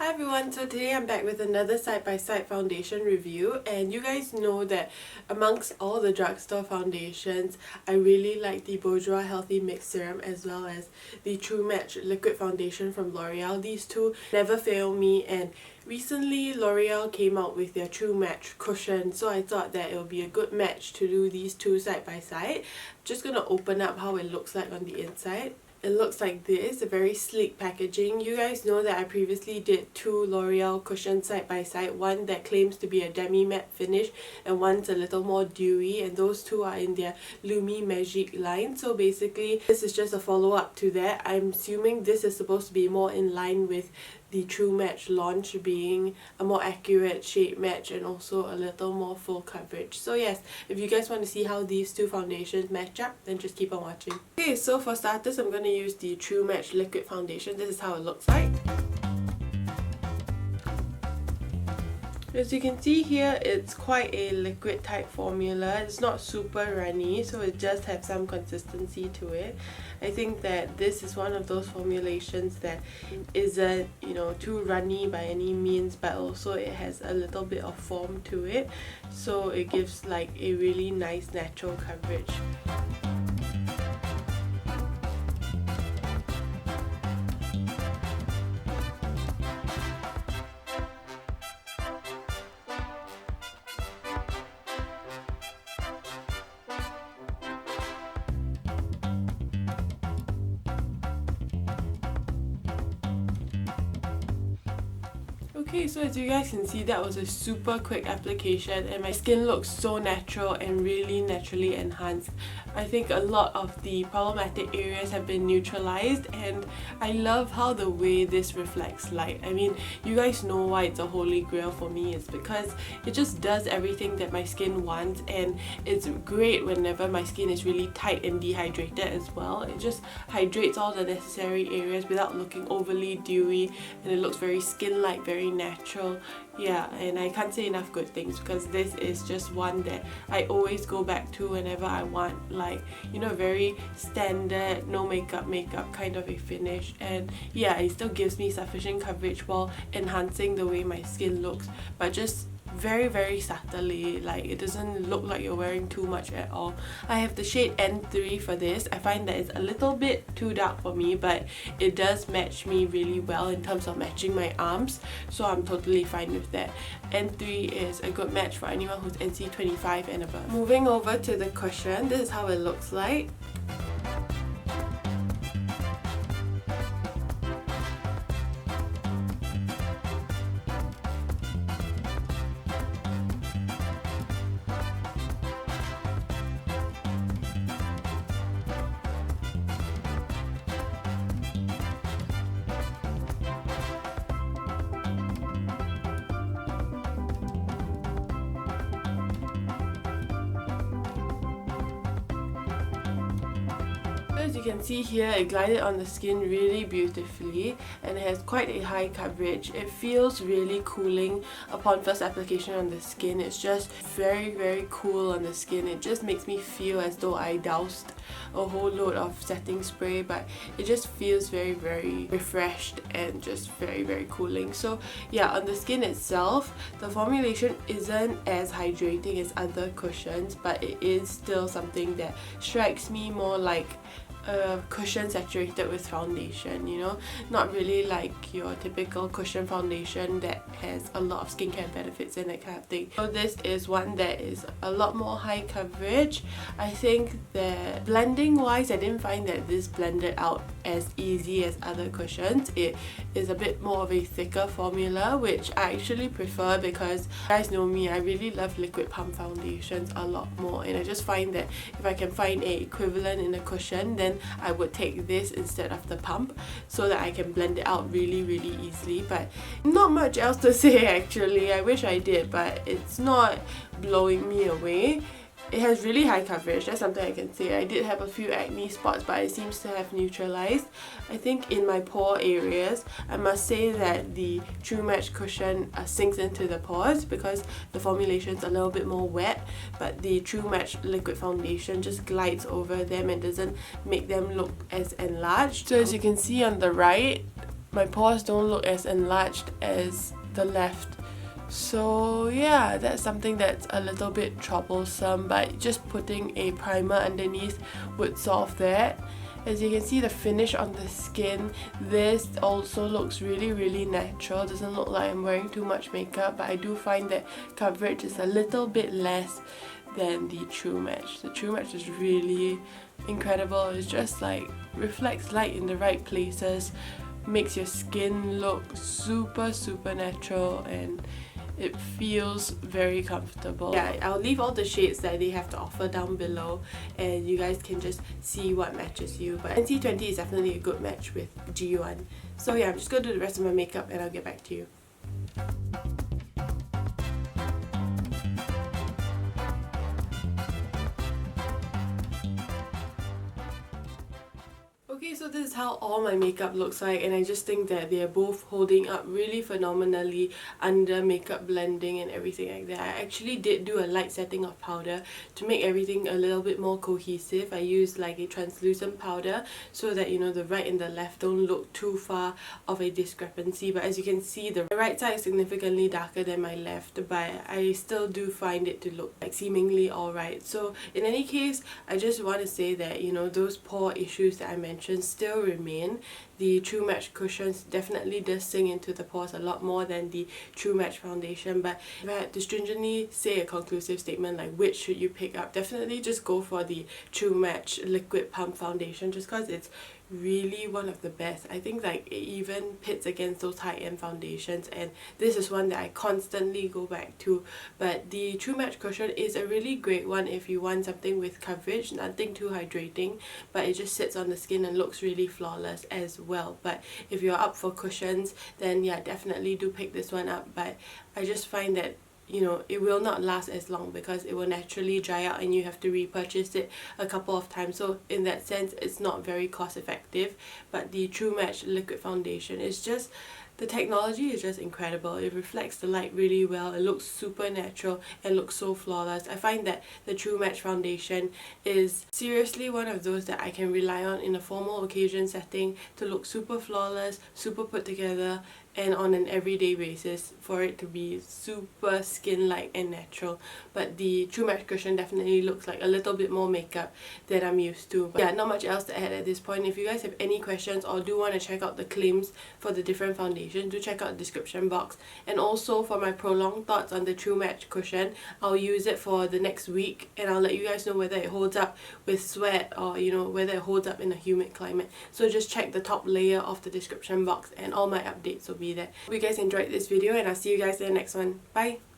Hi everyone, so today I'm back with another side-by-side foundation review, and you guys know that amongst all the drugstore foundations, I really like the Bourjois Healthy Mix Serum as well as the True Match Liquid Foundation from L'Oreal. These two never fail me, and recently L'Oreal came out with their True Match cushion, so I thought that it would be a good match to do these two side by side. Just gonna open up how it looks like on the inside. It looks like this, a very sleek packaging. You guys know that I previously did two L'Oreal cushions side by side, one that claims to be a demi matte finish and one's a little more dewy, and those two are in their Lumi Magique line. So basically this is just a follow-up to that. I'm assuming this is supposed to be more in line with the True Match launch, being a more accurate shade match and also a little more full coverage. So yes, if you guys want to see how these two foundations match up, then just keep on watching. Okay, so for starters, I'm going to use the True Match Liquid Foundation. This is how it looks like. As you can see here, it's quite a liquid type formula. It's not super runny, so it does have some consistency to it. I think that this is one of those formulations that isn't, too runny by any means, but also it has a little bit of form to it, so it gives like a really nice natural coverage. Okay, so as you guys can see, that was a super quick application and my skin looks so natural and really naturally enhanced. I think a lot of the problematic areas have been neutralized, and I love how the way this reflects light. I mean, you guys know why it's a holy grail for me. It's because it just does everything that my skin wants, and it's great whenever my skin is really tight and dehydrated as well. It just hydrates all the necessary areas without looking overly dewy, and it looks very skin-like, very natural. Yeah, and I can't say enough good things because this is just one that I always go back to whenever I want, like, very standard, no makeup kind of a finish. And yeah, it still gives me sufficient coverage while enhancing the way my skin looks, but just very subtly. Like, it doesn't look like you're wearing too much at all. I have the shade N3 for this. I find that it's a little bit too dark for me, but it does match me really well in terms of matching my arms, so I'm totally fine with that. N3 is a good match for anyone who's NC25 and above. Moving over to the cushion, this is how it looks like. As you can see here, it glided on the skin really beautifully and it has quite a high coverage. It feels really cooling upon first application on the skin. It's just very cool on the skin. It just makes me feel as though I doused a whole load of setting spray, but it just feels very refreshed and just very cooling. So yeah, on the skin itself, the formulation isn't as hydrating as other cushions, but it is still something that strikes me more like a cushion saturated with foundation, not really like your typical cushion foundation that has a lot of skincare benefits and that kind of thing. So this is one that is a lot more high coverage. I think that blending wise, I didn't find that this blended out as easy as other cushions. It is a bit more of a thicker formula, which I actually prefer because you guys know me, I really love liquid pump foundations a lot more, and I just find that if I can find a equivalent in a cushion, then I would take this instead of the pump so that I can blend it out really easily. But not much else to say actually. I wish I did, but it's not blowing me away. It has really high coverage, that's something I can say. I did have a few acne spots, but it seems to have neutralized. I think in my pore areas, I must say that the True Match cushion sinks into the pores because the formulation is a little bit more wet, but the True Match liquid foundation just glides over them and doesn't make them look as enlarged. So as you can see on the right, my pores don't look as enlarged as the left. So yeah, that's something that's a little bit troublesome, but just putting a primer underneath would solve that. As you can see, the finish on the skin, this also looks really natural. Doesn't look like I'm wearing too much makeup, but I do find that coverage is a little bit less than the True Match. The True Match is really incredible. It's just like reflects light in the right places, makes your skin look super natural, and it feels very comfortable. Yeah, I'll leave all the shades that they have to offer down below, and you guys can just see what matches you. But NC20 is definitely a good match with G1. So yeah, I'm just going to do the rest of my makeup and I'll get back to you. Okay, so this is how all my makeup looks like, and I just think that they are both holding up really phenomenally under makeup blending and everything like that. I actually did do a light setting of powder to make everything a little bit more cohesive. I used like a translucent powder so that, you know, the right and the left don't look too far of a discrepancy. But as you can see, the right side is significantly darker than my left, but I still do find it to look like seemingly alright. So in any case, I just want to say that, you know, those pore issues that I mentioned still remain. The True Match cushions definitely does sink into the pores a lot more than the True Match foundation, but if I had to stringently say a conclusive statement like which should you pick up, definitely just go for the True Match liquid pump foundation, just because it's really one of the best. I think like it even pits against those high-end foundations, and this is one that I constantly go back to. But the True Match cushion is a really great one if you want something with coverage, nothing too hydrating, but it just sits on the skin and looks really flawless as well. But if you're up for cushions, then yeah, definitely do pick this one up. But I just find that, you know, it will not last as long because it will naturally dry out and you have to repurchase it a couple of times. So in that sense, it's not very cost effective. But the True Match liquid foundation is just, the technology is just incredible. It reflects the light really well. It looks super natural and looks so flawless. I find that the True Match foundation is seriously one of those that I can rely on in a formal occasion setting to look super flawless, super put together, and on an everyday basis for it to be super skin-like and natural. But the True Match cushion definitely looks like a little bit more makeup than I'm used to. But yeah, not much else to add at this point. If you guys have any questions or do want to check out the claims for the different foundations, do check out the description box. And also for my prolonged thoughts on the True Match cushion, I'll use it for the next week and I'll let you guys know whether it holds up with sweat or, you know, whether it holds up in a humid climate. So just check the top layer of the description box and all my updates will be there. Hope you guys enjoyed this video, and I'll see you guys in the next one. Bye!